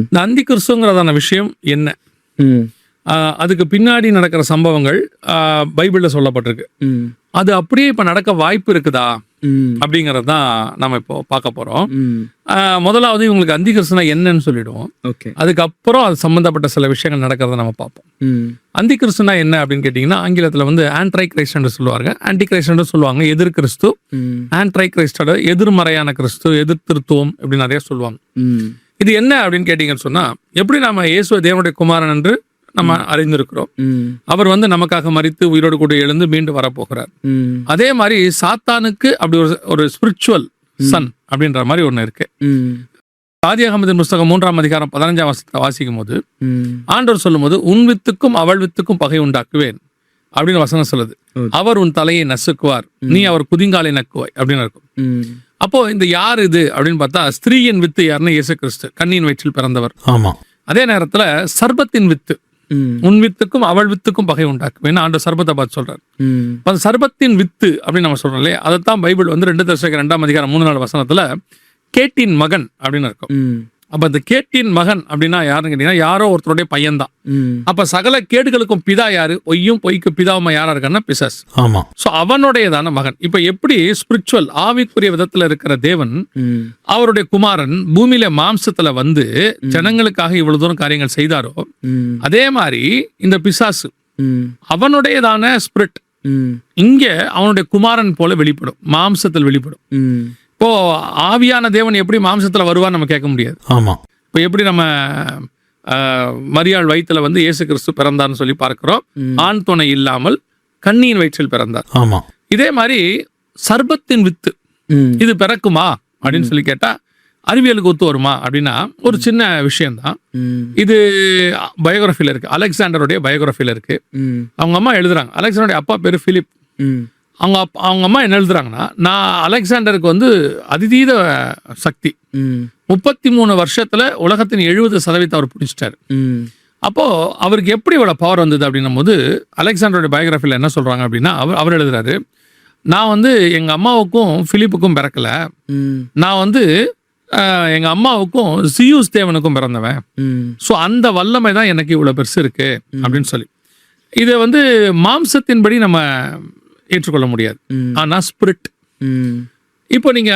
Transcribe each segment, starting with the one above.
இந்த அந்தி கிறிஸ்துங்கிறதான விஷயம் என்ன, அதுக்கு பின்னாடி நடக்கிற சம்பவங்கள் பைபிள்ல சொல்லப்பட்டிருக்கு. அது அப்படியே இப்ப நடக்க வாய்ப்பு இருக்குதா அப்படிங்கறது தான் நம்ம இப்போ பார்க்க போறோம். முதலாவது இவங்களுக்கு அந்தி கிறிஸ்துனா என்னன்னு சொல்லிடுவோம். அதுக்கப்புறம் அது சம்பந்தப்பட்ட சில விஷயங்கள் நடக்கிறத நம்ம பார்ப்போம். அந்தி கிறிஸ்துனா என்ன அப்படின்னு கேட்டீங்கன்னா, ஆங்கிலத்துல வந்து ஆன்ட்ரை கிரைஸ்ட் சொல்லுவாங்க, ஆன்டி கிரைஸ்ட் சொல்லுவாங்க, எதிர் கிறிஸ்து, ஆன்ட்ரை கிரைஸ்டோட எதிர்மறையான கிறிஸ்து, எதிர் திருத்துவம் இப்படி நிறைய சொல்லுவாங்க. இது என்ன அப்படின்னு கேட்டீங்கன்னு சொன்னா, எப்படி நாம இயேசுவை தேவனுடைய குமாரன் என்று நம்ம அறிந்திருக்கிறோம், அவர் வந்து நமக்காக மரித்து உயிரோடு கூட எழுந்து மீண்டும் வரப்போகிறார். அதே மாதிரி சாத்தானுக்கு அப்படி ஒரு ஸ்பிரிச்சுவல் சன் அப்படின்ற மாதிரி ஒண்ணு இருக்கு. ஆதியாகமத்தின் புஸ்தகம் 3ஆம் அதிகாரம் 15ஆம் வசனத்தை வாசிக்கும் போது ஆண்டவர் சொல்லும் போது, உன் வித்துக்கும் அவள் வித்துக்கும் பகை உண்டாக்குவேன் அப்படின்னு வசனம் சொல்லுது. அவர் உன் தலையை நசுக்குவார், நீ அவர் குதிங்காலை நக்குவாய் அப்படின்னு இருக்கும். அப்போ இந்த யார் இது அப்படின்னு பார்த்தா, ஸ்திரீயின் வித்து யாருன்னு இயேசு கிறிஸ்து, கன்னியின் வயிற்றில் பிறந்தவர். அதே நேரத்துல சர்பத்தின் வித்து, உன் வித்துக்கும் அவள் வித்துக்கும் பகை உண்டாக்குவேன் ஆண்டு சர்பத்தை பார்த்து சொல்றாரு. அந்த சர்பத்தின் வித்து அப்படின்னு நம்ம சொல்றோம் இல்லையா, அதைத்தான் பைபிள் வந்து 2 தெசலோனிக்கேயர் 2ஆம் அதிகாரம் 3-4 வசனத்துல கேட்டின் மகன் அப்படின்னு இருக்கும். அப்ப இந்த கேட்டின் மகன் அப்படின்னா யாருன்னு கேட்டீங்கன்னா, யாரோ ஒருத்தருடைய பையன்தான். அப்ப சகல கேடுகளுக்கும் பிதா யாரு, பொய்யும் பொய்க்கு பிதாவுமா யாரா இருக்கான்னா பிசாசு. சோ அவனுடையதான மகன். இப்ப எப்படி ஸ்பிரிச்சுவல் ஆவிக்குரிய விதத்துல இருக்கிற தேவன் அவருடைய குமாரன் பூமியில மாம்சத்துல வந்து ஜனங்களுக்காக இவ்வளவு தூரம் காரியங்கள் செய்தாரோ, அதே மாதிரி இந்த பிசாசு அவனுடையதான ஸ்பிரிட் இங்க அவனுடைய குமாரன் போல வெளிப்படும், மாம்சத்தில் வெளிப்படும். இப்போ ஆவியான தேவன் எப்படி மாம்சத்துல வருவான்னு நம்ம கேட்க முடியாது. இப்போ எப்படி நம்ம மரியாள் வயிற்றுல வந்து இயேசு கிறிஸ்து பிறந்தார்னு சொல்லி பார்க்கிறோம், ஆண் துணை இல்லாமல் கன்னியின் வயிற்றில் பிறந்தார். இதே மாதிரி சர்பத்தின் வித்து இது பிறக்குமா அப்படின்னு சொல்லி கேட்டா, அறிவியலுக்கு ஒத்து வருமா அப்படின்னா ஒரு சின்ன விஷயம்தான். இது பயோகிராஃபில இருக்கு, அலெக்சாண்டருடைய பயோகிராஃபில இருக்கு. அவங்க அம்மா எழுதுறாங்க, அலெக்சாண்டருடைய அப்பா பேரு பிலிப். அவங்க அம்மா என்ன எழுதுறாங்கன்னா, நான் அலெக்சாண்டருக்கு வந்து அதிதீத சக்தி, 33 வருஷத்துல உலகத்தின் 70% அவர் பிடிச்சிட்டாரு. அப்போ அவருக்கு எப்படி இவ்வளவு பவர் வந்தது அப்படின்னும் போது, அலெக்சாண்டருடைய பயோகிராஃபில என்ன சொல்றாங்க அப்படின்னா, அவர் எழுதுறாரு, நான் வந்து எங்க அம்மாவுக்கும் பிலிப்புக்கும் பிறக்கல, நான் வந்து எங்க அம்மாவுக்கும் சியூஸ் தேவனுக்கும் பிறந்தவன். ஸோ அந்த வல்லமை தான் எனக்கு இவ்வளவு பெருசு இருக்கு அப்படின்னு சொல்லி, இதை வந்து மாம்சத்தின்படி நம்ம ஏற்றுக்கொள்ள முடியாது. ஆனா ஸ்பிரிட், இப்போ நீங்க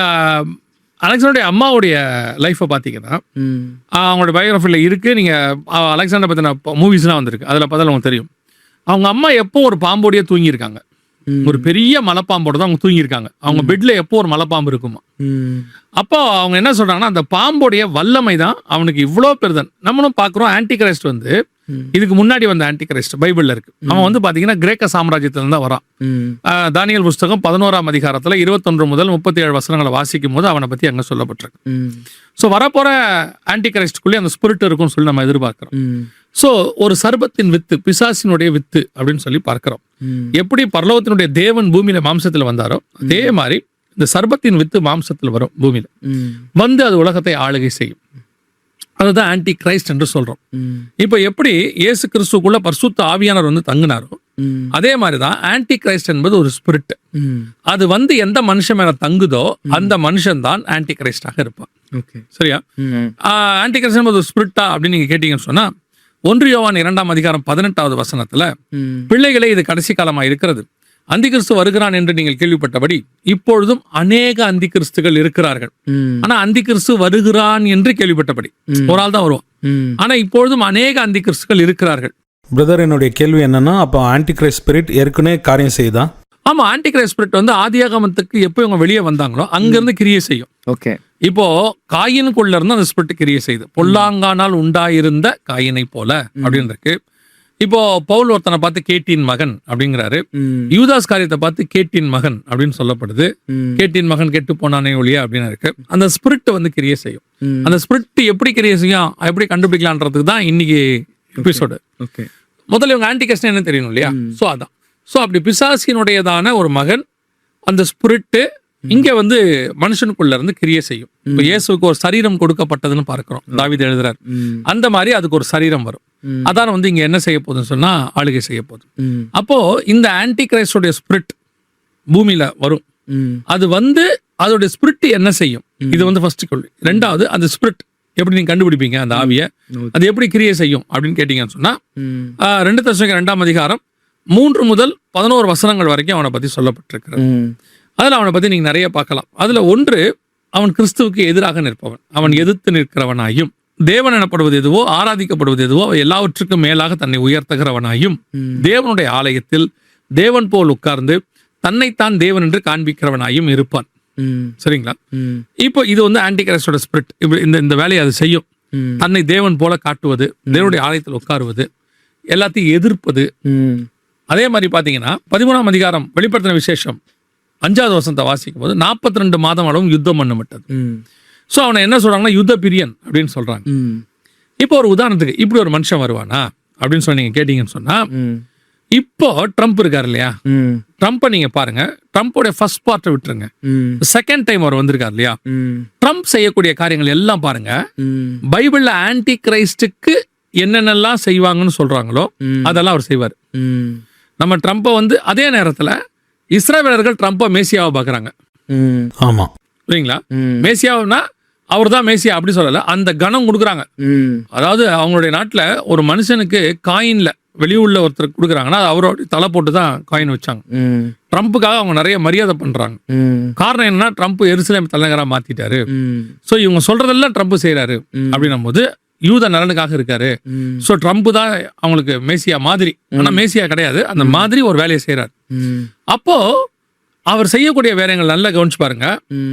அலெக்சாண்டருடைய அம்மாவுடைய லைஃப்பை பார்த்தீங்கன்னா, அவங்களோட பயோகிராஃபில இருக்கு. நீங்க அலெக்சாண்டர் பத்தின மூவிஸ்லாம் வந்திருக்கு, அதுல பார்த்தாலும் உங்களுக்கு தெரியும். அவங்க அம்மா எப்போ ஒரு பாம்போடையே தூங்கியிருக்காங்க, ஒரு பெரிய மலைப்பாம்போட தான் அவங்க தூங்கியிருக்காங்க. அவங்க பெட்ல எப்போ ஒரு மலைப்பாம்பு இருக்குமா. அப்போ அவங்க என்ன சொல்றாங்கன்னா, அந்த பாம்போடைய வல்லமை தான் அவனுக்கு இவ்வளோ பெருதன். நம்மளும் பார்க்குறோம், ஆன்டி கிரைஸ்ட் வந்து இதுக்கு முன்னாடி வந்த ஆன்டி கிரைஸ்ட் பைபிள்ல இருக்கு. அவன் வந்து பாத்தீங்கன்னா கிரேக்க சாம்ராஜ்யத்துல தான் வரான். தானியேல் புஸ்தகம் 11ஆம் அதிகாரத்துல 21 முதல் 37 வசனங்களை வாசிக்கும் போது அவனை பத்தி அங்க சொல்லப்பட்டிருக்கு. சோ வரப்போற ஆன்டி கிரைஸ்டுக்குள்ளே அந்த ஸ்பிரிட் இருக்கும்னு சொல்லி நம்ம எதிர்பார்க்கிறோம். சோ ஒரு சர்பத்தின் வித்து, பிசாசினுடைய வித்து அப்படின்னு சொல்லி பார்க்கிறோம். எப்படி பரலோகத்தினுடைய தேவன் பூமியில மாம்சத்துல வந்தாரோ, அதே மாதிரி இந்த சர்பத்தின் வித்து மாம்சத்துல வரும், பூமியில வந்து அது உலகத்தை ஆளுகை செய்யும். அதுதான் ஆன்டி கிரைஸ்ட் என்று சொல்றோம். இப்ப எப்படி இயேசு கிறிஸ்துக்குள்ள பரிசுத்த ஆவியானவர் வந்து தங்கினாரோ, அதே மாதிரிதான் ஆன்டி கிரைஸ்ட் என்பது ஒரு ஸ்பிரிட். அது வந்து எந்த மனுஷன் மேல தங்குதோ அந்த மனுஷன் தான் ஆன்டி கிரைஸ்டாக இருப்பான். சரியா? ஆன்டி கிரைஸ்ட் என்பது ஒரு ஸ்பிரிட்டா அப்படின்னு நீங்க கேட்டீங்கன்னு சொன்னா, 1 யோவான் 2ஆம் அதிகாரம் 18வது வசனத்துல, பிள்ளைகளே இது கடைசி காலமா இருக்கிறது, அந்தி கிறிஸ்து வருகிறான் என்று நீங்கள் கேள்விப்பட்டபடி இப்பொழுதும் அநேக அந்தி கிறிஸ்துகள் இருக்கிறார்கள். ஆனா அந்தி கிறிஸ்து வருகிறான் என்று கேள்விப்பட்டபடி ஒரு ஆள் தான் வருவான். ஆனா இப்பொழுதும் அநேக அந்தி கிறிஸ்துகள் இருக்கிறார்கள். பிரதர், என்னுடைய கேள்வி என்னன்னா, அப்போ ஆன்டி கிரைஸ்ட் ஸ்பிரிட் ஏற்கனவே காரியம் செய்யுதா? ஆமா, ஆன்டி கிரைஸ்ட் ஸ்பிரிட் வந்து ஆதியாகமத்துக்கு எப்போ இவங்க வெளியே வந்தாங்களோ அங்கிருந்து கிரியை செய்யும். இப்போ காயினுக்குள்ள இருந்து அந்த ஸ்பிரிட் கிரியை செய்யுது. பொல்லாங்கானால் உண்டாயிருந்த காயினை போல அப்படின்னு இருக்கு. இப்போ பவுல் ஒருத்தனை பார்த்து கேட்டின் மகன் அப்படிங்கிறாரு, யூதாஸ் காரியத்தை பார்த்து கேட்டின் மகன் அப்படின்னு சொல்லப்படுது. கேட்டின் மகன் கெட்டு போனானே ஒழிய அப்படின்னு இருக்கு. அந்த ஸ்பிரிட் வந்து கிரியை செய்யும். அந்த ஸ்பிரிட் எப்படி கிரியை செய்யும், எப்படி கண்டுபிடிக்கலான்றதுக்கு தான் இன்னைக்கு எபிசோடு. முதல்ல இவங்க ஆன்டி கிரைஸ்ட் என்ன தெரியணும் இல்லையா? சோ அதான். சோ அப்படி பிசாசினுடையதான ஒரு மகன், அந்த ஸ்பிரிட் இங்க வந்து மனுஷனுக்குள்ள இருந்து கிரியை செய்யும். இப்ப இயேசுக்கு ஒரு சரீரம் கொடுக்கப்பட்டதுன்னு பார்க்கிறோம், தாவீது எழுதுறார். அந்த மாதிரி அதுக்கு ஒரு சரீரம் வரும். அதான் வந்து இங்க என்ன செய்ய போகுதுன்னு சொன்னா ஆளுகை செய்ய போகுது. அப்போ இந்த ஆன்டி கிரைஸ்டோட ஸ்பிரிட் பூமியில வரும். அது வந்து அதோட ஸ்பிரிட் என்ன செய்யும், இது வந்து ஃபர்ஸ்ட் கேள்வி. ரெண்டாவது, அந்த ஸ்பிரிட் எப்படி நீங்க கண்டுபிடிப்பீங்க அந்த ஆவியை, அது எப்படி கிரியை செய்யும் அப்படின்னு கேட்டீங்கன்னு சொன்னா 2 தெசலோனிக்கர் 2ஆம் அதிகாரம் 3 முதல் 11 வசனங்கள் வரைக்கும் அவனை பத்தி சொல்லப்பட்டிருக்கிறது. அதுல அவனை பத்தி நீங்க நிறைய பார்க்கலாம். அதுல ஒன்று, அவன் கிறிஸ்துவுக்கு எதிராக நிற்பவன், அவன் எதிர்த்து நிற்கிறவனாயும், தேவன் எனப்படுவது எதுவோ ஆராதிக்கப்படுவது எதுவோ அவை எல்லாவற்றுக்கும் மேலாக தன்னை உயர்த்துகிறவனாயும், தேவனுடைய ஆலயத்தில் தேவன் போல் உட்கார்ந்து தன்னைத்தான் தேவன் என்று காண்பிக்கிறவனாயும் இருப்பான். சரிங்களா? இப்போ இது வந்து ஆன்டி கிரைஸ்டோட ஸ்பிரிட். இந்த வேலையை அது செய்யும். தன்னை தேவன் போல காட்டுவது, தேவனுடைய ஆலயத்தில் உட்காருவது, எல்லாத்தையும் எதிர்ப்பது. அதே மாதிரி பாத்தீங்கன்னா 13ஆம் அதிகாரம் வெளிப்படுத்தின விசேஷம் 5வது வசனத்தை வாசிக்கும் போது 42 மாதம் அளவும் யுத்தம் பண்ணப்பட்டது. ஸோ அவனை என்ன சொல்றாங்கன்னா யுத்த பிரியன் அப்படின்னு சொல்றாங்க. இப்போ ஒரு உதாரணத்துக்கு இப்படி ஒரு மனுஷன் வருவானா அப்படின்னு சொல்லி நீங்க கேட்டீங்கன்னு சொன்னா, இப்போ ட்ரம்ப் இருக்காரு இல்லையா, ட்ரம்ப்பை நீங்க பாருங்க. ட்ரம்ப்போட ஃபர்ஸ்ட் பார்ட்டை விட்டுருங்க, செகண்ட் டைம் அவர் வந்திருக்காரு இல்லையா, ட்ரம்ப் செய்யக்கூடிய காரியங்கள் எல்லாம் பாருங்க, பைபிள்ல ஆன்டி கிரைஸ்டுக்கு என்னென்னலாம் செய்வாங்கன்னு சொல்றாங்களோ அதெல்லாம் அவர் செய்வார். நம்ம ட்ரம்ப்பை வந்து அதே நேரத்துல இஸ்ரவேலர்கள் ட்ரம்ப்பை மேசியாவை பாக்குறாங்க. ஆமா, சரிங்களா? மேசியாவுனா அவர் தான் மேசியா அப்படி சொல்லல, அந்த கணம் கொடுக்குறாங்க. அதாவது அவங்களுடைய நாட்டுல ஒரு மனுஷனுக்கு காயின்ல வெளியூர்ல ஒருத்தர் கொடுக்குறாங்கன்னா அவரோட தலை போட்டு தான் காயின் வச்சாங்க. ட்ரம்ப்புக்காக அவங்க நிறைய மரியாதை பண்றாங்க. காரணம் என்னன்னா, ட்ரம்ப் எருசலேம் தலைநகரா மாத்திட்டாரு. சோ இவங்க சொல்றதெல்லாம் ட்ரம்ப் செய்யறாரு அப்படின்னும் போது யூத நலனுக்காக இருக்காரு. சோ ட்ரம்ப் தான் அவங்களுக்கு மேசியா மாதிரி, ஆனா மேசியா கிடையாது, அந்த மாதிரி ஒரு வேலையை செய்யறாரு. அப்போ அவர் செய்யக்கூடிய வேலைகள் நல்லா கவனிச்சு பாருங்க.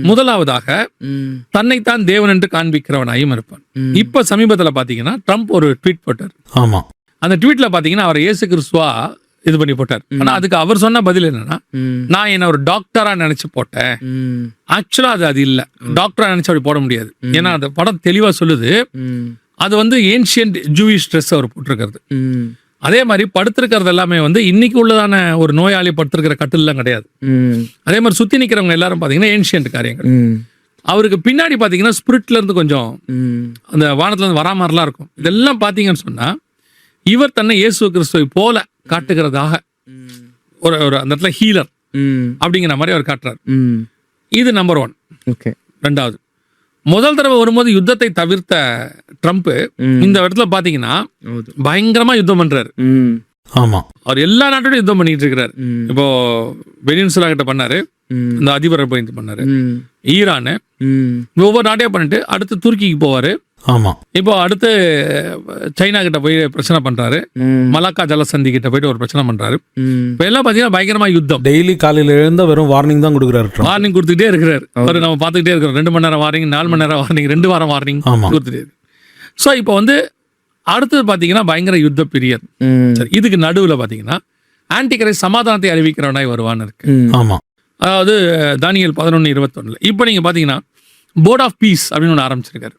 முதலாவதாக தன்னைத்தான் தேவன் என்று காண்பிக்கிறவனாயும் இருப்பான். இப்ப சமீபத்துல பாத்தீங்கன்னா ட்ரம்ப் ஒரு ட்வீட் போட்டார். ஆமா, அந்த ட்வீட்ல பாத்தீங்கன்னா அவர் இயேசு கிறிஸ்துவா இது பண்ணி போட்டார். ஆனா அதுக்கு அவர் சொன்ன பதில் என்னன்னா, நான் என்ன ஒரு டாக்டரா நினைச்சு போட்டேன். ஆக்சுவலா அது இல்ல, டாக்டரா நினைச்சு அப்படி போட முடியாது. ஏன்னா அந்த படம் தெளிவா சொல்லுது, அது வந்து ஏன்ஷியன்ட் ஜூயிஷ் ட்ரெஸ் அவர் போட்டிருக்கிறது. அதே மாதிரி படுத்திருக்கிறது எல்லாமே வந்து இன்னைக்கு உள்ளதான ஒரு நோயாளி படுத்திருக்கிற கட்டில்லாம் கிடையாது. அதே மாதிரி சுத்தி நிக்கிறவங்க எல்லாரும் பாத்தீங்கன்னா ஏன்ஷியன்ட் காரியங்கள். அவருக்கு பின்னாடி பாத்தீங்கன்னா ஸ்பிரிட்ல இருந்து கொஞ்சம் அந்த வானத்துல இருந்து வரா மாதிரிலாம் இருக்கும். இதெல்லாம் பாத்தீங்கன்னு சொன்னா இவர் தன்னை இயேசு கிறிஸ்துவை போல காட்டுகிறதாக ஒரு அந்த இடத்துல ஹீலர் அப்படிங்கிற மாதிரி அவர் காட்டுறாரு. இது நம்பர் 1. ரெண்டாவது, முதல் தடவை வரும்போது யுத்தத்தை தவிர்த்த ட்ரம்ப் இந்த இடத்துல பாத்தீங்கன்னா பயங்கரமா யுத்தம் பண்றாரு. ஆமா, அவர் எல்லா நாட்டோட யுத்தம் பண்ணிட்டு இருக்கிறாரு. இப்போ வெனின்சுலா கிட்ட பண்ணாரு, இந்த அதிபரை போய் பண்ணாரு, ஈரானு, ஒவ்வொரு நாட்டையும் பண்ணிட்டு அடுத்து துருக்கிக்கு போவாரு. ஆமா, இப்போ அடுத்து சைனா கிட்ட போய் பிரச்சனை பண்றாரு, மலாக்கா ஜலசந்தி கிட்ட போயிட்டு ஒரு பிரச்சனை பண்றாரு. இப்ப எல்லாம் பாத்தீங்கன்னா பயங்கரமா யுத்தம். டெய்லி காலையில எழுந்த வெறும் வார்னிங் தான் கொடுக்குறாரு. வார்னிங் கொடுத்துட்டே இருக்கிறாரு. ஒரு நம்ம பாத்துக்கிட்டே இருக்கிறோம். 2 மணி நேரம் வார்னிங், 4 மணி நேரம் வார்னிங், 2 வாரம் வார்னிங் கொடுத்துட்டே இருக்கு. சோ இப்போ வந்து அடுத்தது பாத்தீங்கன்னா பயங்கர யுத்த பீரியட். சரி, இதுக்கு நடுவுல பாத்தீங்கன்னா ஆன்டி கிரைஸ்ட் சமாதானத்தை அறிவிக்கிறவனாய் வருவான்னு இருக்கு. ஆமா, அதாவது தானியேல் 11:21. இப்போ நீங்க பாத்தீங்கன்னா போர்ட் ஆஃப் பீஸ் அப்படின்னு ஒன்று ஆரம்பிச்சிருக்காரு.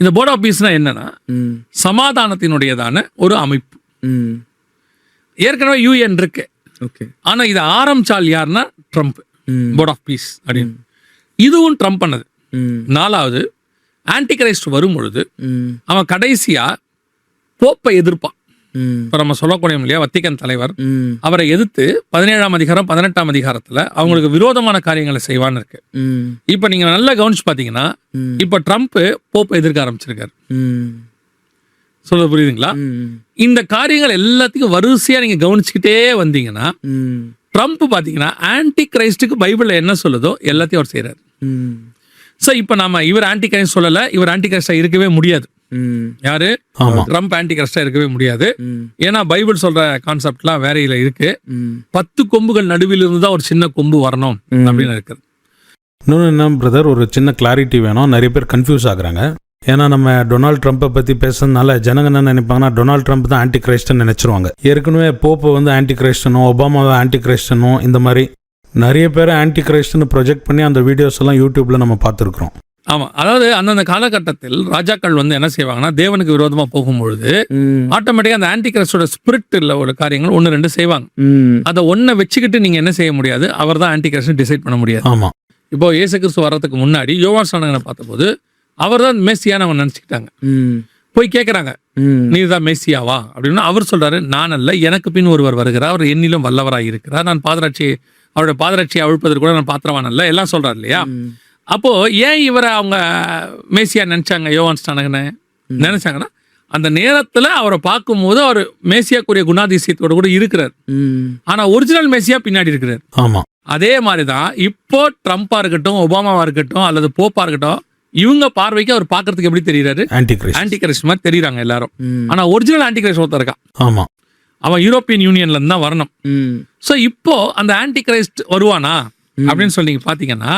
இந்த போர்ட் ஆஃப் பீஸ்னா என்னன்னா, சமாதானத்தினுடையதான ஒரு அமைப்பு. ஏற்கனவே UN இருக்கு. ஆனா இது ஆரம்பிச்சால் யாருன்னா ட்ரம்ப். போர்ட் ஆஃப் பீஸ் அப்படின்னு இதுவும் ட்ரம்ப் பண்ணது. 4வது, ஆன்டி கிரைஸ்ட் வரும் பொழுது அவன் கடைசியா போப்பை எதிர்ப்பான். இப்ப நம்ம சொல்லக்கூடிய இல்லையா, வத்திக்கன் தலைவர், அவரை எதிர்த்து 17ஆம் அதிகாரம் 18ஆம் அதிகாரத்துல அவங்களுக்கு விரோதமான காரியங்களை செய்வான்னு இருக்கு. இப்ப நீங்க நல்லா கவனிச்சு பாத்தீங்கன்னா இப்ப ட்ரம்ப் போப்பை எதிர்க்க ஆரம்பிச்சிருக்காரு. சொல்ல புரியுதுங்களா? இந்த காரியங்கள் எல்லாத்தையும் வரிசையா நீங்க கவனிச்சுக்கிட்டே வந்தீங்கன்னா ட்ரம்ப் பாத்தீங்கன்னா ஆன்டி கிரைஸ்டுக்கு பைபிள்ல என்ன சொல்லுதோ எல்லாத்தையும் அவர் செய்யறாரு. சோ இப்ப நாம இவர் ஆன்டி கிரைஸ்ட் சொல்லல, இவர் ஆன்டி கிரைஸ்டா இருக்கவே முடியாது. யாரு? ட்ரம்ப் ஆன்டி கிரைஸ்டா இருக்கவே முடியாது. ஏன்னா பைபிள் சொல்ற கான்செப்ட்லாம் வேறையில இருக்கு. 10 கொம்புகள் நடுவில் இருந்து தான் ஒரு சின்ன கொம்பு வரணும் அப்படின்னு இருக்கு. இன்னொன்று என்ன பிரதர், ஒரு சின்ன கிளாரிட்டி வேணும். நிறைய பேர் கன்ஃபியூஸ் ஆகுறாங்க. ஏன்னா நம்ம டொனால்ட் ட்ரம்ப்பை பற்றி பேசுறதுனால ஜனங்க என்ன நினைப்பாங்கன்னா, டொனால்ட் ட்ரம்ப் தான் ஆன்டி கிரைஸ்ட்னு நினைச்சிருவாங்க. ஏற்கனவே போப்பை வந்து ஆன்டி கிரைஸ்டனும், ஒபாமாவை ஆன்டி கிரைஸ்டனும், இந்த மாதிரி நிறைய பேர் ஆன்டி கிரைஸ்ட்னு ப்ரொஜெக்ட் பண்ணி அந்த வீடியோஸ் எல்லாம் யூடியூப்ல நம்ம பார்த்துருக்குறோம். ஆமா, அதாவது அந்தந்த காலகட்டத்தில் ராஜாக்கள் வந்து என்ன செய்வாங்கன்னா, தேவனுக்கு விரோதமா போகும்பொழுது ஆட்டோமேட்டிக்கா அந்த ஆன்டி கிரைஸ்டோட ஸ்பிரிட் உள்ள ஒரு காரியங்கள் 1-2 செய்வாங்க. அதை ஒன்ன வச்சுக்கிட்டு நீங்க என்ன செய்ய முடியாது, அவர் தான் ஆன்டி கிரைஸ்ட் டிசைட் பண்ண முடியாது. ஆமா, இப்போ இயேசு கிறிஸ்து வர்றதுக்கு முன்னாடி யோவான் ஸ்நானகனை பார்த்தபோது அவர் தான் மேசியான்னு அவங்க நினைச்சுக்கிட்டாங்க. போய் கேட்கறாங்க, நீ தான் மேசியாவா அப்படின்னா அவர் சொல்றாரு, நான் அல்ல, எனக்கு பின் ஒருவர் வருகிறார், அவர் என்னிலும் வல்லவராய் இருக்கிறார், நான் அவருடைய பாதரட்சியை அவிழ்ப்பதற்கு கூட நான் பாத்திரவான் அல்ல, எல்லாம் சொல்றாரு இல்லையா. அப்போ ஏன் இவரை அவங்க மேசியா நினைச்சாங்க, யோவான் ஸ்நானகனை நினைச்சாங்கன்னா, அந்த நேரத்துல அவரை பார்க்கும்போது அவர் மேசியாக்குரிய குணாதிசயத்தோட கூட இருக்கிறார். ஆனா ஒரிஜினல் மேசியா பின்னாடி இருக்கிறார். ஆமா. அதே மாதிரிதான் இப்போ ட்ரம்பா இருக்கட்டும், ஒபாமாவா இருக்கட்டும், அல்லது போப்பா இருக்கட்டும், இவங்க பார்வைக்கு அவர் பார்க்கறதுக்கு எப்படி தெரியுறாரு? ஆன்டி கிரைஸ்ட் மாதிரி தெரியுறாங்க எல்லாரும். ஆனா ஒரிஜினல் ஆன்டி கிரைஸ்ட் ஒருத்தர் இருக்கான். ஆமா. அவன் யூரோப்பியன் யூனியன்ல இருந்து தான் வரணும். சோ இப்போ அந்த ஆன்டி கிரைஸ்ட் வருவானா அப்படின்னு சொல்லி நீங்க பாத்தீங்கன்னா,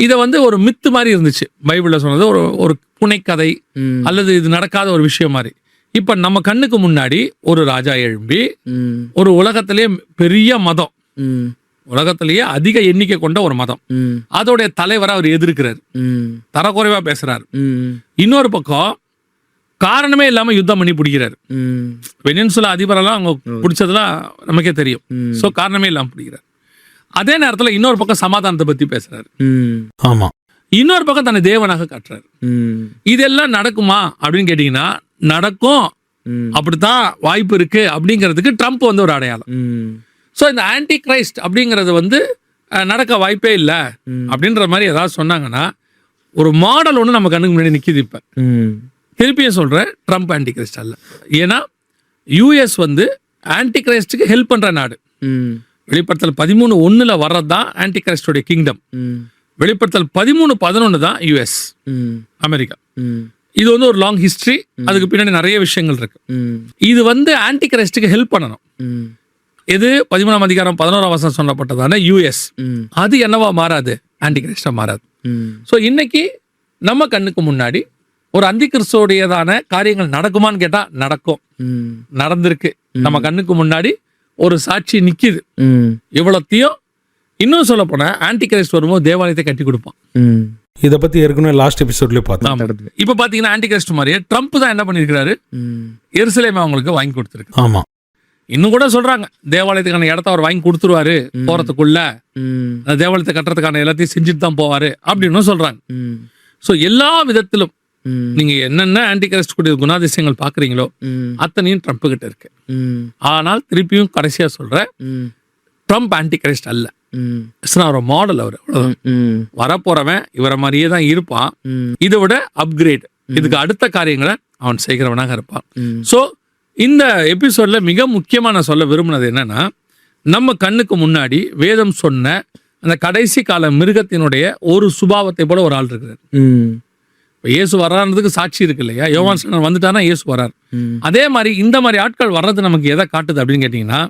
இத வந்து ஒரு மித்து மாதிரி இருந்துச்சு. பைபிள்ல சொன்னது ஒரு புனைக்கதை அல்லது இது நடக்காத ஒரு விஷயம் மாதிரி. இப்ப நம்ம கண்ணுக்கு முன்னாடி ஒரு ராஜா எழும்பி ஒரு உலகத்திலேயே பெரிய மதம், உலகத்திலேயே அதிக எண்ணிக்கை கொண்ட ஒரு மதம், அதோடைய தலைவரை அவர் எதிர்க்கிறார், தரக்குறைவா பேசுறாரு. இன்னொரு பக்கம் காரணமே இல்லாம யுத்தம் பண்ணி பிடிக்கிறாரு. வெனின்சுலா அதிபரெல்லாம் அவங்க பிடிச்சதுலாம் நமக்கே தெரியும். சோ காரணமே இல்லாம பிடிக்கிறார். அதே நேரத்துல இன்னொரு பக்கம் சமாதானத்தை பத்தி பேசுறாரு. ஆமா. இன்னொரு பக்கம் தன்னை தேவனாக காட்டுறாரு. இதெல்லாம் நடக்குமா அப்படின்னு கேட்டீங்கன்னா நடக்கும், அப்படித்தான் வாய்ப்பு இருக்கு அப்படிங்கிறதுக்கு ட்ரம்ப் வந்து ஒரு அடையாளம். ஸோ இந்த ஆன்டி கிரைஸ்ட் அப்படிங்கிறது வந்து நடக்க வாய்ப்பே இல்லை அப்படின்ற மாதிரி ஏதாவது சொன்னாங்கன்னா, ஒரு மாடல் ஒன்று நம்ம கண்ணுக்கு முன்னாடி நிற்கிது. இப்போ திருப்பியும் சொல்றேன், ட்ரம்ப் ஆன்டி கிரைஸ்ட் அல்ல. ஏன்னா யூஎஸ் வந்து ஆன்டி கிரைஸ்டுக்கு ஹெல்ப் பண்ற நாடு. வெளிப்படுத்தல் 13:1 வர்றது தான் ஆன்டி கிரைஸ்டோடைய கிங்டம். வெளிப்படுத்தல் 13:11 தான் யூஎஸ், அமெரிக்கா. இது வந்து ஒரு லாங் ஹிஸ்டரி. அதுக்கு பின்னாடி நிறைய விஷயங்கள் இருக்கு. இது வந்து ஆன்டி கிரைஸ்டுக்கு ஹெல்ப் பண்ணணும். இது 13ஆம் அதிகாரம் 11ஆம் வசனம் சொல்லப்பட்டதான யூஎஸ், அது என்னவா மாறாது? ஆன்டி கிரைஸ்டா மாறாது. ஸோ இன்னைக்கு நம்ம கண்ணுக்கு முன்னாடி ஒரு அந்தி கிறிஸ்துவோடையதான காரியங்கள் நடக்குமான்னு கேட்டா நடக்கும், நடந்திருக்கு. நம்ம கண்ணுக்கு முன்னாடி ஒரு சாட்சி நிக்குது. இவ்வளத்தையும் இன்னும் சொல்ல போனா ஆன்டி கிரைஸ்ட் வரும்போது தேவாலயத்தை கட்டி கொடுப்பான். இதை பத்தி ஏற்கனவே லாஸ்ட் எபிசோட்லயே பார்த்தோம். இப்ப பாத்தீங்கன்னா ஆன்டி கிரைஸ்ட் மாதிரியே ட்ரம்ப் தான் என்ன பண்ணிருக்காரு, எருசலேமை அவங்களுக்கு வாங்கி கொடுத்துருக்கு. ஆமா. இன்னும் கூட சொல்றாங்க, தேவாலயத்துக்கான இடத்த அவர் வாங்கி கொடுத்துருவாரு, போறதுக்குள்ள தேவாலயத்தை கட்டுறதுக்கான எல்லாத்தையும் செஞ்சுட்டு தான் போவாரு அப்படின்னு சொல்றாங்க. சோ எல்லா விதத்திலும் நீங்க என்னென்ன ஆன்டி கிரைஸ்ட் கூடிய குணாதிசயங்கள் பாக்குறீங்களோ அத்தனையும் ட்ரம்ப் கிட்ட இருக்கு. ஆனால் திருப்பியும் கடைசியா சொல்றேன், ட்ரம்ப் ஆன்டி கிரைஸ்ட் அல்ல. ஒரு மாடல். அவர் வரப்போறவன் இவரை மாதிரியே தான் இருப்பான், இதை விட அப்கிரேட், இதுக்கு அடுத்த காரியங்களை அவன் செய்கிறவனாக இருப்பான். சோ இந்த எபிசோட்ல மிக முக்கியமா நான் சொல்ல விரும்பினது என்னன்னா, நம்ம கண்ணுக்கு முன்னாடி வேதம் சொன்ன அந்த கடைசி கால மிருகத்தினுடைய ஒரு சுபாவத்தை போல ஒரு ஆள் இருக்கிறார். இயேசு வர்றான்றதுக்கு சாட்சி இருக்கு இல்லையா? யோவான் ஸ்நானன் வந்துட்டானா இயேசு வர்றார். அதே மாதிரி இந்த மாதிரி ஆட்கள் வர்றது நமக்கு எதை காட்டுது அப்படின்னு கேட்டீங்கன்னா,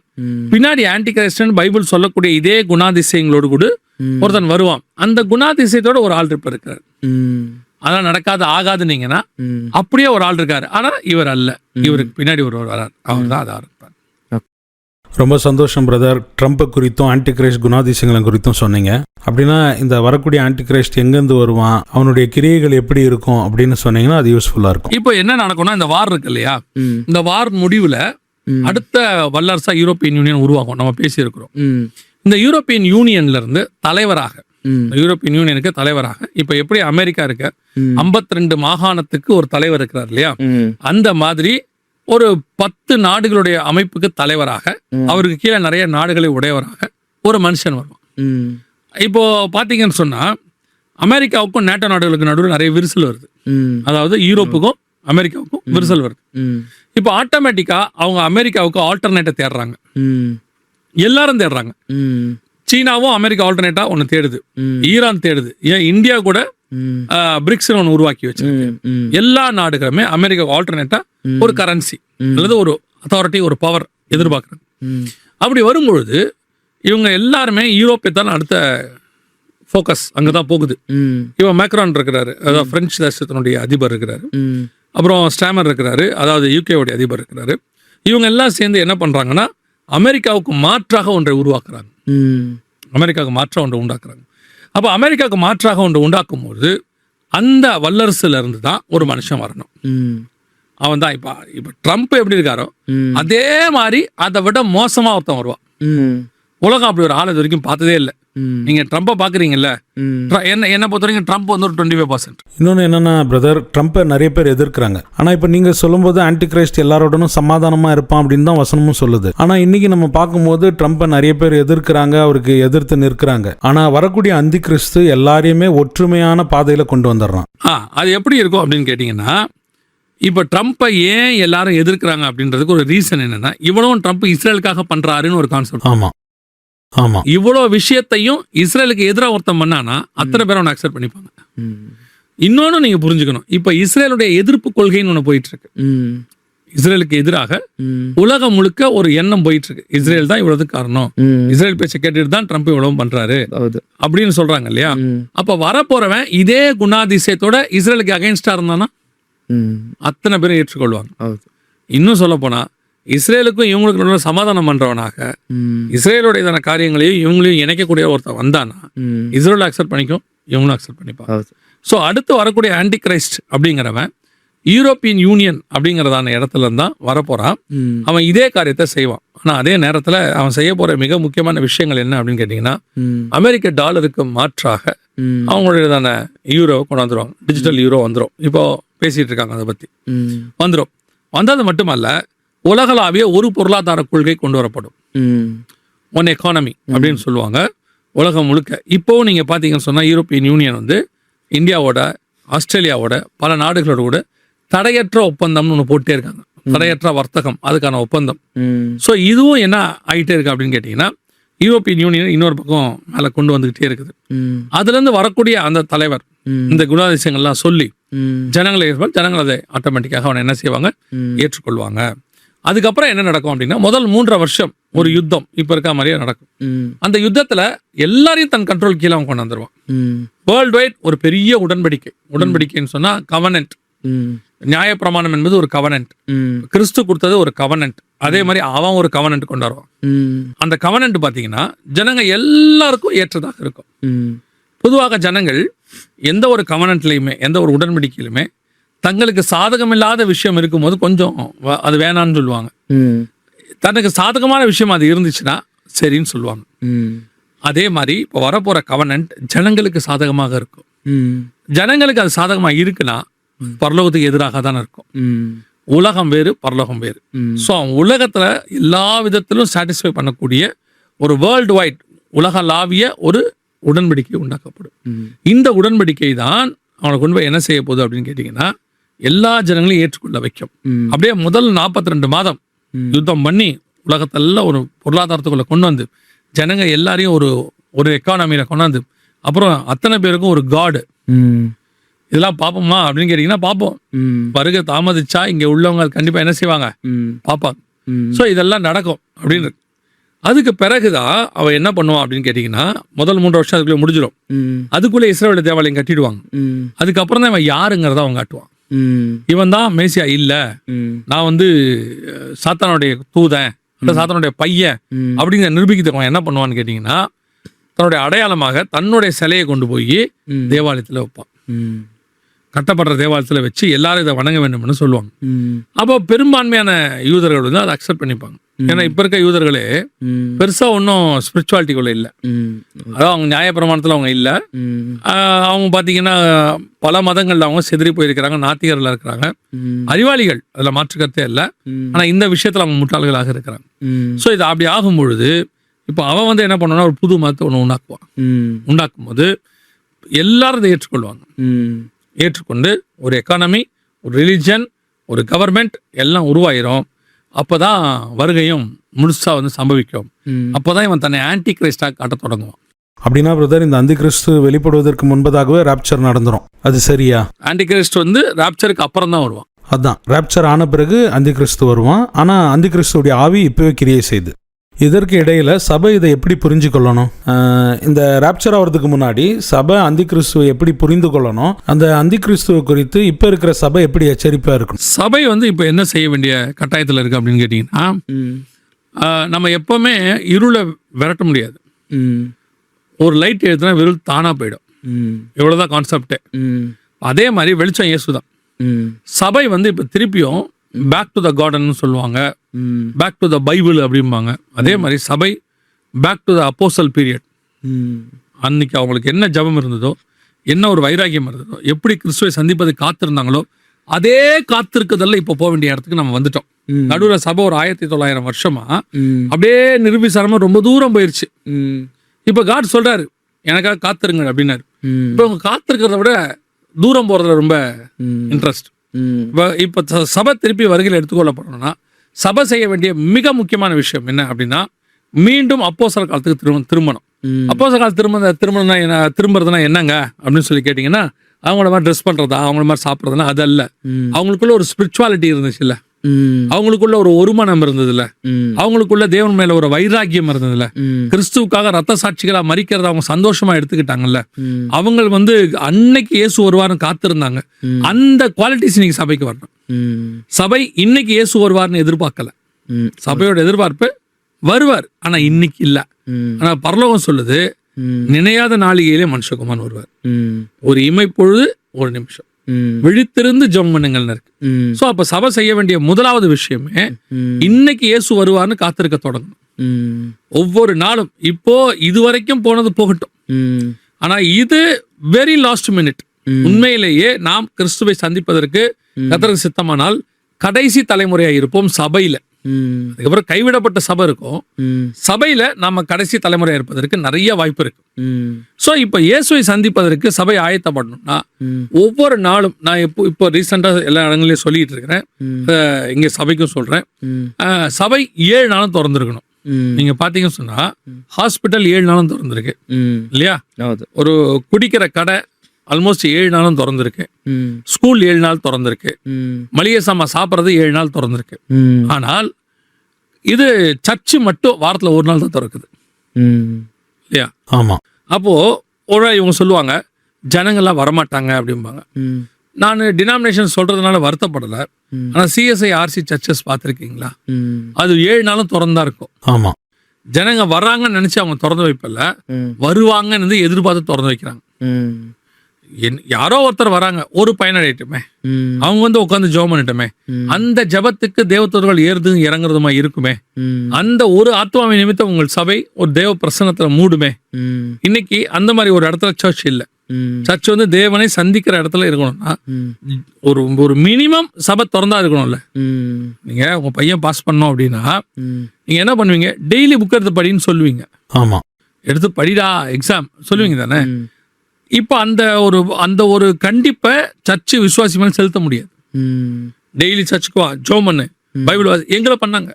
பின்னாடி ஆன்டி கிரைஸ்ட் பைபிள் சொல்லக்கூடிய இதே குணாதிசயங்களோடு கூட ஒருத்தன் வருவான். அந்த குணாதிசயத்தோட ஒரு ஆள் இருப்ப இருக்கிறார். அதெல்லாம் நடக்காது ஆகாதுன்னீங்கன்னா அப்படியே ஒரு ஆள் இருக்காரு. ஆனா இவர் அல்ல, இவருக்கு பின்னாடி ஒருவர் வரார், அவர் தான் அதை இருப்பார். ரொம்ப சந்தோஷம் பிரதர். ட்ரம்ப் குறித்தும் ஆன்டி கிரைஸ்ட் குணாதிசயங்களை குறித்தும் சொன்னீங்க. அப்படின்னா இந்த வரக்கூடிய ஆன்டி கிரைஸ்ட் எங்கேருந்து வருவான், அவனுடைய கிரியைகள் எப்படி இருக்கும் அப்படின்னு சொன்னீங்கன்னா அது யூஸ்ஃபுல்லா இருக்கும். இப்போ என்ன நடக்கும்னா, இந்த வார் இருக்கு இல்லையா, இந்த வார் முடிவுல அடுத்த வல்லரசா யூரோப்பியன் யூனியன் உருவாகும். நம்ம பேசி இருக்கிறோம். இந்த யூரோப்பியன் யூனியன்ல இருந்து தலைவராக, யூரோப்பியன் யூனியனுக்கு தலைவராக இப்ப எப்படி அமெரிக்கா இருக்க 52 மாகாணத்துக்கு ஒரு தலைவர் இருக்கிறார் இல்லையா, அந்த மாதிரி ஒரு 10 நாடுகளுடைய அமைப்புக்கு தலைவராக, அவருக்கு கீழே நிறைய நாடுகளை உடையவராக ஒரு மனுஷன் வருவான். இப்போ பாத்தீங்கன்னு சொன்னா, அமெரிக்காவுக்கும் நேட்டோ நாடுகளுக்கு நடுவில் நிறைய விரிசல் வருது. அதாவது யூரோப்புக்கும் அமெரிக்காவுக்கும் விரிசல் வருது. இப்போ ஆட்டோமேட்டிக்கா அவங்க அமெரிக்காவுக்கு ஆல்டர்னேட்டை தேடுறாங்க, எல்லாரும் தேடுறாங்க. சீனாவும் அமெரிக்கா ஆல்டர்னேட்டா ஒன்னு தேடுது, ஈரான் தேடுது, ஏன் இந்தியா கூட பிரிக்ஸ் ஒன்று உருவாக்கி வச்சு எல்லா நாடுகளுமே அமெரிக்கா ஆல்டர்னேட்டா ஒரு கரன்சி அல்லது ஒரு அத்தாரிட்டி, ஒரு பவர் எதிர்பார்க்கறாங்க. அப்படி வரும்பொழுது இவங்க எல்லாருமே யூரோப்பை தான் அடுத்த ஃபோக்கஸ் அங்கதான் போகுது. இவன் மேக்ரான் இருக்கிறாரு, அதாவது பிரெஞ்சு தேசத்தினுடைய அதிபர் இருக்கிறாரு, அப்புறம் ஸ்டாமர் இருக்கிறாரு, அதாவது யூகேவுடைய அதிபர் இருக்கிறாரு. இவங்க எல்லாம் சேர்ந்து என்ன பண்றாங்கன்னா, அமெரிக்காவுக்கு மாற்றாக ஒன்றை உருவாக்குறாங்க, அமெரிக்காவுக்கு மாற்றாக ஒன்றை உண்டாக்குறாங்க. அப்போ அமெரிக்காவுக்கு மாற்றாக ஒன்று உண்டாக்கும் போது அந்த வல்லரசுல இருந்து தான் ஒரு மனுஷன் வரணும். அவன் தான் இப்ப ட்ரம்ப் எப்படி இருக்காரோ அதே மாதிரி அதை விட மோசமா ஒருத்தன் வருவான். உலகம் அப்படி ஒரு ஆள் இது வரைக்கும் பார்த்ததே இல்லை. நீங்க ட்ரம்ப்பை பாக்குறீங்கல்ல, என்ன பொறுத்த வரைக்கும் ட்ரம்ப் வந்து ஒரு 25%. இன்னொன்று என்னன்னா பிரதர், ட்ரம்ப்பை நிறைய பேர் எதிர்க்கிறாங்க. ஆனால் இப்போ நீங்கள் சொல்லும்போது ஆன்டி கிரைஸ்ட் எல்லாரோடனும் சமாதானமாக இருப்பான் அப்படின்னு தான் வசனமும் சொல்லுது. ஆனால் இன்னைக்கு நம்ம பார்க்கும்போது ட்ரம்ப்பை நிறைய பேர் எதிர்க்கிறாங்க, அவருக்கு எதிர்த்து நிற்கிறாங்க. ஆனால் வரக்கூடிய அந்தி கிறிஸ்து எல்லாரையுமே ஒற்றுமையான பாதையில் கொண்டு வந்துடுறான். அது எப்படி இருக்கும் அப்படின்னு கேட்டிங்கன்னா, இப்போ ட்ரம்ப்பை ஏன் எல்லாரும் எதிர்க்கிறாங்க அப்படின்றதுக்கு ஒரு ரீசன் என்னன்னா, இவ்வளவும் ட்ரம்ப் இஸ்ரேலுக்காக பண்றாருன்னு ஒரு கான்செப்ட். ஆமாம் ஆமாம். இவ்வளோ விஷயத்தையும் இஸ்ரேலுக்கு எதிராக ஒருத்தன் பண்ணானா அத்தனை பேர் அவனை அக்செப்ட் பண்ணிப்பாங்க. இன்னொன்னு நீங்க புரிஞ்சுக்கணும், இப்ப இஸ்ரேலுடைய எதிர்ப்பு கொள்கைன்னு ஒண்ணு போயிட்டு இருக்கு. இஸ்ரேலுக்கு எதிராக உலகம் முழுக்க ஒரு எண்ணம் போயிட்டு இருக்கு. இஸ்ரேல் தான் இவ்வளவு காரணம், இஸ்ரேல் பேச்சை கேட்டுட்டு தான் ட்ரம்ப் இவ்வளவு பண்றாரு அப்படின்னு சொல்றாங்க இல்லையா? அப்ப வரப்போறவன் இதே குணாதிசயத்தோட இஸ்ரேலுக்கு அகைன்ஸ்டா இருந்தானா அத்தனை பேரும் ஏற்றுக்கொள்வாங்க. இன்னும் சொல்ல போனா இஸ்ரேலுக்கும் இவங்களுக்கு நடுவில் சமாதானம் பண்றவனாக இஸ்ரேலுடைய காரியங்களையும் இவங்களையும் இணைக்கக்கூடிய ஒருத்தர் வந்தானா இஸ்ரேல் அக்செப்ட் பண்ணிக்கும், இவங்களும் அக்செப்ட் பண்ணிப்பாங்க. ஸோ அடுத்து வரக்கூடிய ஆன்டி கிரைஸ்ட் அப்படிங்கிறவன் யூரோப்பியன் யூனியன் அப்படிங்கிறதான இடத்துல இருந்தான் வரப்போறான். அவன் இதே காரியத்தை செய்வான். ஆனா அதே நேரத்துல அவன் செய்ய போற மிக முக்கியமான விஷயங்கள் என்ன அப்படின்னு கேட்டீங்கன்னா, அமெரிக்க டாலருக்கு மாற்றாக அவங்களுடையதான யூரோ கொண்டு வந்துருவாங்க. டிஜிட்டல் யூரோ வந்துடும். இப்போ பேசிட்டு இருக்காங்க, அதை பத்தி வந்துடும். வந்தது மட்டுமல்ல, உலகளாவிய ஒரு பொருளாதார கொள்கை கொண்டு வரப்படும். ஒன் எக்கானமி அப்படின்னு சொல்லுவாங்க உலகம் முழுக்க. இப்போவும் நீங்க பாத்தீங்கன்னு சொன்னா யூரோப்பியன் யூனியன் வந்து இந்தியாவோட, ஆஸ்திரேலியாவோட, பல நாடுகளோட கூட தடையற்ற ஒப்பந்தம்னு ஒன்று போட்டே இருக்காங்க. தடையற்ற வர்த்தகம், அதுக்கான ஒப்பந்தம். ஸோ இதுவும் என்ன ஆகிட்டே இருக்கு அப்படின்னு கேட்டீங்கன்னா, யூரோப்பியன் யூனியன் இன்னொரு பக்கம் மேலே கொண்டு வந்துகிட்டே இருக்குது. அதுல இருந்து வரக்கூடிய அந்த தலைவர் இந்த குணாதிசயங்கள்லாம் சொல்லி ஜனங்கள் அதை ஆட்டோமேட்டிக்காக அவனை என்ன செய்வாங்க, ஏற்றுக்கொள்வாங்க. அதுக்கப்புறம் என்ன நடக்கும் அப்படின்னா, முதல் 3 வருஷம் ஒரு யுத்தம் இப்ப இருக்க மாதிரியே நடக்கும். அந்த யுத்தத்துல எல்லாரையும் தன் கண்ட்ரோல் கீழே அவன் கொண்டு வந்துருவான். வேர்ல்டு வைட் ஒரு பெரிய உடன்படிக்கைன்னு சொன்னா கவனன்ட். நியாயப்பிரமாணம் என்பது ஒரு கவனன்ட். கிறிஸ்து கொடுத்தது ஒரு கவனன்ட். அதே மாதிரி அவன் ஒரு கவனன்ட் கொண்டு வருவான். அந்த கவனன்ட் பாத்தீங்கன்னா ஜனங்க எல்லாருக்கும் ஏற்றதாக இருக்கும். பொதுவாக ஜனங்கள் எந்த ஒரு கவனன்ட்லையுமே, எந்த ஒரு உடன்படிக்கையிலுமே தங்களுக்கு சாதகமில்லாத விஷயம் இருக்கும்போது கொஞ்சம் அது வேணான்னு சொல்லுவாங்க. தனக்கு சாதகமான விஷயம் அது இருந்துச்சுன்னா சரின்னு சொல்லுவாங்க. அதே மாதிரி இப்போ வரப்போற கவனன்ட் ஜனங்களுக்கு சாதகமாக இருக்கும். ஜனங்களுக்கு அது சாதகமாக இருக்குன்னா பரலோகத்துக்கு எதிராக தானே இருக்கும். உலகம் வேறு, பரலோகம் வேறு. ஸோ உலகத்துல எல்லா விதத்திலும் சாட்டிஸ்ஃபை பண்ணக்கூடிய ஒரு வேர்ல்டு வைட், உலகளாவிய ஒரு உடன்படிக்கை உண்டாக்கப்படும். இந்த உடன்படிக்கை தான் அவனை கொண்டு போய் என்ன செய்ய போகுது அப்படின்னு கேட்டீங்கன்னா, எல்லா ஜனங்களையும் ஏற்றுக்கொள்ள வைக்கும். அப்படியே முதல் 42 மாதம் யுத்தம் பண்ணி உலகத்தெல்லாம் ஒரு பொருளாதாரத்துக்குள்ள கொண்டு வந்து ஜனங்க எல்லாரையும் ஒரு எக்கானமியில கொண்டாந்து, அப்புறம் அத்தனை பேருக்கும் ஒரு காடு. இதெல்லாம் பார்ப்போமா அப்படின்னு கேட்டீங்கன்னா பார்ப்போம். வருகை தாமதிச்சா இங்க உள்ளவங்க கண்டிப்பா என்ன செய்வாங்க, பார்ப்பாங்க. ஸோ இதெல்லாம் நடக்கும் அப்படின்னு. அதுக்கு பிறகுதான் அவன் என்ன பண்ணுவான் அப்படின்னு கேட்டீங்கன்னா, முதல் 3 வருஷம் அதுக்குள்ள முடிஞ்சிடும். அதுக்குள்ள இஸ்ரவேல் தேவாலயம் கட்டிடுவாங்க. அதுக்கப்புறம் தான் இவன் யாருங்கிறத அவன் காட்டுவான். இவன் தான் மேசியா இல்ல, நான் வந்து சாத்தானுடைய தூதன், சாத்தானுடைய பையன் அப்படிங்கிற நிரூபிக்கிறதுக்கு என்ன பண்ணுவான்னு கேட்டீங்கன்னா, தன்னுடைய அடையாளமாக தன்னுடைய சிலையை கொண்டு போய் தேவாலயத்துல வைப்பான். கட்டப்படுற தேவாலயத்துல வச்சு எல்லாரும் இதை வணங்க வேண்டும்னு சொல்லுவாங்க. அப்போ பெரும்பான்மையான யூதர்கள் வந்து அதை அக்செப்ட் பண்ணிப்பாங்க. ஏன்னா இப்ப இருக்க யூதர்களே பெருசா ஒன்றும் ஸ்பிரிச்சுவாலிட்டிக்குள்ள இல்லை. அதாவது அவங்க நியாயப்பிரமாணத்துல அவங்க இல்லை. அவங்க பாத்தீங்கன்னா பல மதங்கள்ல அவங்க செதறி போயிருக்கிறாங்க, நாத்திகர்கள் இருக்கிறாங்க, அறிவாளிகள், அதுல மாற்றுக்கருத்தே இல்லை. ஆனா இந்த விஷயத்துல அவங்க முட்டாள்களாக இருக்கிறாங்க. ஸோ இது அப்படி ஆகும் பொழுது இப்போ அவன் வந்து என்ன பண்ணுவான்னா ஒரு புது மதத்தை ஒன்று உண்டாக்கும் போது எல்லாரும் இதை ஏற்றுக்கொள்வாங்க. ஏற்றுக்கொண்டு ஒரு எக்கானமி, ஒரு ரிலிஜன், ஒரு கவர்மெண்ட் எல்லாம் உருவாயிரும். அப்போதான் வருகையும் முழுசா வந்து சம்பவிக்கும். அப்போதான் இவன் தன்னை ஆன்டி கிரைஸ்டா காட்ட தொடங்குவான். அப்படின்னா பிரதர், இந்த அந்தி கிறிஸ்து வெளிப்படுவதற்கு முன்பதாகவே ராப்சர் நடந்துரும், அது சரியா? ஆன்டி கிரைஸ்ட் வந்து ராப்சருக்கு அப்புறம் தான் வருவான். அதான் ராப்சர் ஆன பிறகு அந்தி கிறிஸ்து வருவான். ஆனா அந்தி கிறிஸ்துடைய ஆவி இப்பவே கிரியை செய்து. இதற்கு இடையில சபை இதை எப்படி புரிஞ்சு கொள்ளணும்? இந்த ராப்சர் ஆகிறதுக்கு முன்னாடி சபை அந்தி கிறிஸ்துவை எப்படி புரிந்து கொள்ளணும்? அந்த அந்தி கிறிஸ்துவ குறித்து இப்ப இருக்கிற சபை எப்படி எச்சரிப்பா இருக்கணும்? சபை வந்து இப்ப என்ன செய்ய வேண்டிய கட்டாயத்துல இருக்கு அப்படின்னு கேட்டீங்கன்னா, நம்ம எப்பவுமே இருளை விரட்ட முடியாது. ஒரு லைட் எழுத்துனா விருள் தானா போயிடும். இவ்வளவுதான் கான்செப்டே. அதே மாதிரி வெளிச்சம் இயேசுதான். சபை வந்து இப்ப திருப்பியும் பேக் டு த கார்டன் சொல்லுவாங்க, பேக் டு த பைபிள் அப்படிம்பாங்க. அதே மாதிரி சபை back to the apostle period, அன்னைக்கு அவங்களுக்கு என்ன ஜெபம் இருந்ததோ, என்ன ஒரு வைராகியம் இருந்ததோ, எப்படி கிறிஸ்துவை சந்திப்பதை காத்திருந்தாங்களோ, அதே காத்திருக்குதல்ல இப்போ போக வேண்டிய இடத்துக்கு நம்ம வந்துட்டோம். நடுவில் சபை ஒரு 1900 வருஷமா அப்படியே நிரூபிசாரமா ரொம்ப தூரம் போயிருச்சு. இப்ப காட் சொல்றாரு, எனக்காக காத்திருங்க அப்படின்னாரு. இப்ப அவங்க காத்திருக்கிறத விட தூரம் போறதுல ரொம்ப இன்ட்ரெஸ்ட். இப்ப சபை திருப்பி வருகையில் எடுத்துக்கொள்ளப்படணும்னா சபை செய்ய வேண்டிய மிக முக்கியமான விஷயம் என்ன அப்படின்னா, மீண்டும் அப்போஸ்தலர் காலத்துக்கு திரும்பணும். அப்போஸ்தலர் காலத்து திரும்பணும்னா என்ன, திரும்புறதுனா என்னங்க அப்படின்னு சொல்லி கேட்டீங்கன்னா, அவங்கள மாதிரி ட்ரெஸ் பண்றதா, அவங்கள மாதிரி சாப்பிட்றதுனா அது அல்ல. அவங்களுக்குள்ள ஒரு ஸ்பிரிச்சுவாலிட்டி இருந்துச்சு இல்ல, அவங்களுக்குள்ள ஒரு ஒருமனம் இருந்தது இல்ல, அவங்களுக்குள்ள தேவன் மேல ஒரு வைராக்கியம் இருந்தது இல்ல, கிறிஸ்துவுக்காக ரத்த சாட்சிகளா மரிக்கிறத அவங்க சந்தோஷமா எடுத்துக்கிட்டாங்கல்ல, அவங்க அன்னைக்கு இயேசு வருவார்னு காத்திருந்தாங்க. அந்த குவாலிட்டிஸ் இன்னைக்கு சபைக்கு வரணும். சபை இன்னைக்கு இயேசு வருவார்னு எதிர்பார்க்கல. சபையோட எதிர்பார்ப்பு வருவார், ஆனா இன்னைக்கு இல்ல. ஆனா பரலோகம் சொல்லுது, நினையாத நாளிகையிலே மனுஷகுமாரன் வருவார். ஒரு இமைப்பொழுது ஒரு நிமிஷம் விழித்திருந்து ஜெபம் பண்ணுங்கள்னு இருக்கு. சோ அப்ப சபை செய்ய வேண்டிய முதலாவது விஷயமே இன்னைக்கு இயேசு வருவார்னு காத்திருக்க தொடங்கணும். ஒவ்வொரு நாளும் இப்போ இதுவரைக்கும் போனது போகட்டும், ஆனா இது வெரி லாஸ்ட் மினிட். உண்மையிலேயே நாம் கிறிஸ்துவை சந்திப்பதற்கு கர்த்தருக்கு சித்தமானால் கடைசி தலைமுறையா இருப்போம் சபையில. அதுக்கப்புறம் கைவிடப்பட்ட சபை இருக்கும். சபையில நாம கடைசி தலைமுறையா இருப்பதற்கு நிறைய வாய்ப்பு இருக்கு. சோ இப்ப இயேசுவை சந்திப்பதற்கு சபை ஆயத்தப்படணும்னா ஒவ்வொரு நாளும், நான் இப்போ ரீசெண்டா எல்லா இடங்களையும் சொல்லிட்டு இருக்கிறேன், இங்க சபைக்கும் சொல்றேன், சபை 7 நாளும் திறந்திருக்கணும். நீங்க பாத்தீங்கன்னு சொன்னா ஹாஸ்பிட்டல் 7 நாளும் திறந்திருக்கு இல்லையா, ஒரு குடிக்கிற கடை ஆல்மோஸ்ட் 7 நாளும் திறந்திருக்கு, ஸ்கூல் 7 நாள் திறந்திருக்கு, மளிகை சாமான் சாப்பிட்றது 7 நாள் திறந்திருக்கு. ஆனால் இது சர்ச்சு மட்டும் வாரத்துல 1 நாள் தான் திறக்குது இல்லையா. ஆமா. அப்போ ஒரு இவங்க சொல்லுவாங்க ஜனங்கள்லாம் வரமாட்டாங்க அப்படிம்பாங்க. நான் டினாமினேஷன் சொல்றதுனால வருத்தப்படலை. ஆனா சிஎஸ்ஐ ஆர்சி சர்ச்சஸ் பார்த்துருக்கீங்களா, அது 7 நாளும் திறந்தா இருக்கும். ஆமா. ஜனங்க வர்றாங்கன்னு நினைச்சு அவங்க திறந்து வைப்பல, வருவாங்கன்னு எதிர்பார்த்து திறந்து வைக்கிறாங்க. யாரோ ஒருத்தர் வராங்க, ஒரு பயனடையட்டுமே, அவங்க உட்காந்து ஜெபம் பண்ணட்டுமே, அந்த ஜெபத்துக்கு தேவதூதர்கள் ஏறுதும் இறங்குறதுமா இருக்குமே, அந்த ஒரு ஆத்மாவை நிமித்தம் உங்கள் சபை ஒரு தேவ பிரசன்னத்துல மூடுமே. இன்னைக்கு அந்த மாதிரி ஒரு இடத்துல சர்ச் இல்ல. சர்ச் தேவனை சந்திக்கிற இடத்துல இருக்கணும்னா ஒரு மினிமம் சபை திறந்தா இருக்கணும்ல. நீங்க உங்க பையன் பாஸ் பண்ணோம் அப்படின்னா நீங்க என்ன பண்ணுவீங்க, டெய்லி புக் எடுத்து படின்னு சொல்லுவீங்க. ஆமா. எடுத்து படிடா எக்ஸாம் சொல்லுவீங்க தானே. இப்ப அந்த ஒரு கண்டிப்பை சர்ச்சு விசுவாசி மேல செலுத்த முடியாது. டெய்லி சர்ச்சுக்கு வா, ஜெபம் பண்ணு, பைபிள் எங்களை பண்ணாங்க.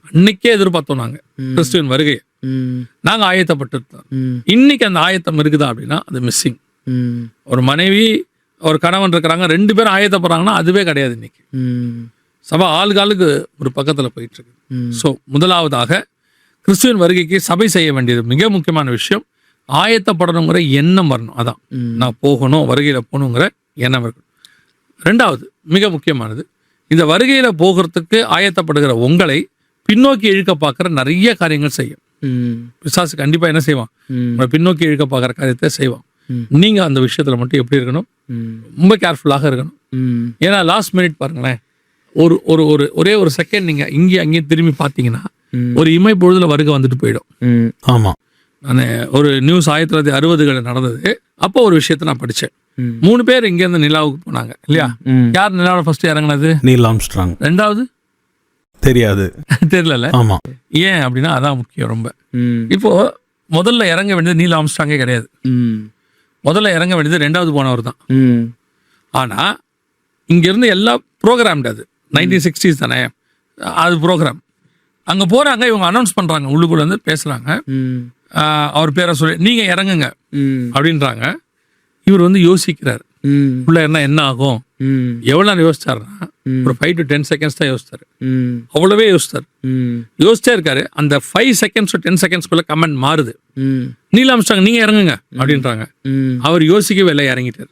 அன்னைக்கே எதிர்பார்த்தோம் நாங்க கிறிஸ்துவின் வருகையை, நாங்க ஆயத்தப்பட்டிருந்தோம். இன்னைக்கு அந்த ஆயத்தம் இருக்குதா அப்படின்னா அது மிஸ்ஸிங். ஒரு மனைவி ஒரு கணவன் இருக்கிறாங்க, 2 பேரும் ஆயத்தப்படுறாங்கன்னா அதுவே கிடையாது. இன்னைக்கு சபை ஆளுக்கு ஒரு பக்கத்துல போயிட்டு இருக்கு. ஸோ முதலாவதாக கிறிஸ்துவின் வருகைக்கு சபை செய்ய வேண்டியது மிக முக்கியமான விஷயம், ஆயத்தப்படணுங்கிற எண்ணம் வரணும். அதான் நான் போகணும், வருகையில போகணுங்கிற எண்ணம் இருக்கணும். 2வது மிக முக்கியமானது, இந்த வருகையில போகிறதுக்கு ஆயத்தப்படுகிற உங்களை பின்னோக்கி இழுக்க பார்க்குற நிறைய காரியங்கள் செய்யும். பிசாசு கண்டிப்பா என்ன செய்வான், பின்னோக்கி இழுக்க பார்க்குற காரியத்தை செய்வான். நீங்க அந்த விஷயத்துல மட்டும் எப்படி இருக்கணும், ரொம்ப கேர்ஃபுல்லாக இருக்கணும். ஏன்னா லாஸ்ட் மினிட் பாருங்களேன், ஒரே ஒரு செகண்ட் நீங்க இங்கேயும் அங்கேயும் திரும்பி பார்த்தீங்கன்னா ஒரு இமை பொழுதுல வருகை வந்துட்டு போயிடும். ஆமா. நான் ஒரு நியூஸ் 1960களில் நடந்தது. அப்போ ஒரு விஷயத்த நான் படிச்சேன். 3 பேர் இங்க இருந்து நிலாவுக்கு போனாங்க இல்லையா. யார் நிலாவோட ஃபர்ஸ்ட் இறங்குனது? Neil Armstrong. 2வது தெரியாது, தெரியல. ஆமா. ஏன் அப்படின்னா அதான் முக்கியம் ரொம்ப. இப்போ முதல்ல இறங்க வேண்டியது நீல் ஆம்ஸ்ட்ராங்கே கிடையாது. முதல்ல இறங்க வேண்டியது 2வது போனவர் தான். ஆனா இங்க இருந்து எல்லா ப்ரோக்ராம், அது 1960s தானே, அது ப்ரோக்ராம். அங்க போறாங்க, இவங்க அனௌன்ஸ் பண்றாங்க, உள்ளுக்குள்ள வந்து பேசுறாங்க, அவர் பேரை சொல்லி நீங்க இறங்குங்க அப்படின்றாங்க. இவர் யோசிக்கிறார், உள்ள என்ன ஆகும், எவ்வளவு நேரம் யோசிச்சாருன்னா ஒரு 5 to 10 seconds தான் யோசிச்சாரு. அவ்வளவே யோசிச்சே இருக்காரு. அந்த 5 seconds to 10 secondsக்குள்ள கமெண்ட் மாறுது. நீல் ஆம்ஸ்ட்ராங் நீங்க இறங்குங்க அப்படின்றாங்க. அவர் யோசிக்கவே இல்லை, இறங்கிட்டாரு.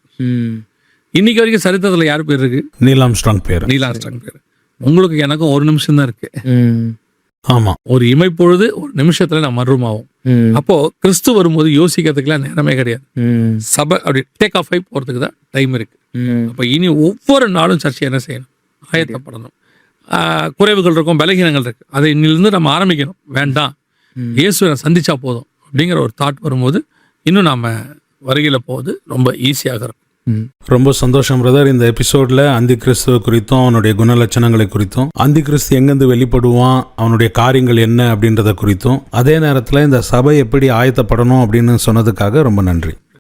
இன்னைக்கு வரைக்கும் சரித்திரத்துல யாரு பேர் இருக்கு? நீல் ஆம்ஸ்ட்ராங் பேர். நீல் ஆம்ஸ்ட்ராங் பேர். உங்களுக்கு எனக்கும் 1 நிமிஷம் தான் இருக்கு. ஆமா. ஒரு இமைப்பொழுது ஒரு நிமிஷத்துல நான் மர்றூமாவும். அப்போ கிறிஸ்து வரும்போது யோசிக்கிறதுக்குலாம் நேரமே கிடையாது. சபை அப்படி டேக் ஆஃப் ஆகி போறதுக்கு தான் டைம் இருக்கு. அப்ப இனி ஒவ்வொரு நாளும் சர்ச்சை என்ன செய்யணும், ஆயத்தப்படணும். குறைவுகள் இருக்கும், பலகீனங்கள் இருக்கு, அதை இன்னிலிருந்து நம்ம ஆரம்பிக்கணும். வேண்டாம், இயேசுவை சந்திச்சா போதும் அப்படிங்கிற ஒரு தாட் வரும்போது இன்னும் நாம வருகையில் போவது ரொம்ப ஈஸியாக இருக்கும். ரொம்ப சந்தோஷம் பிரதர். இந்த எபிசோட்ல அந்தி கிறிஸ்துவ குறித்தும் அவனுடைய குணலட்சணங்களை குறித்தும், அந்தி கிறிஸ்து எங்கேருந்து வெளிப்படுவான், அவனுடைய காரியங்கள் என்ன அப்படின்றத குறித்தும், அதே நேரத்தில் இந்த சபை எப்படி ஆயத்தப்படணும் அப்படின்னு சொன்னதுக்காக ரொம்ப நன்றி.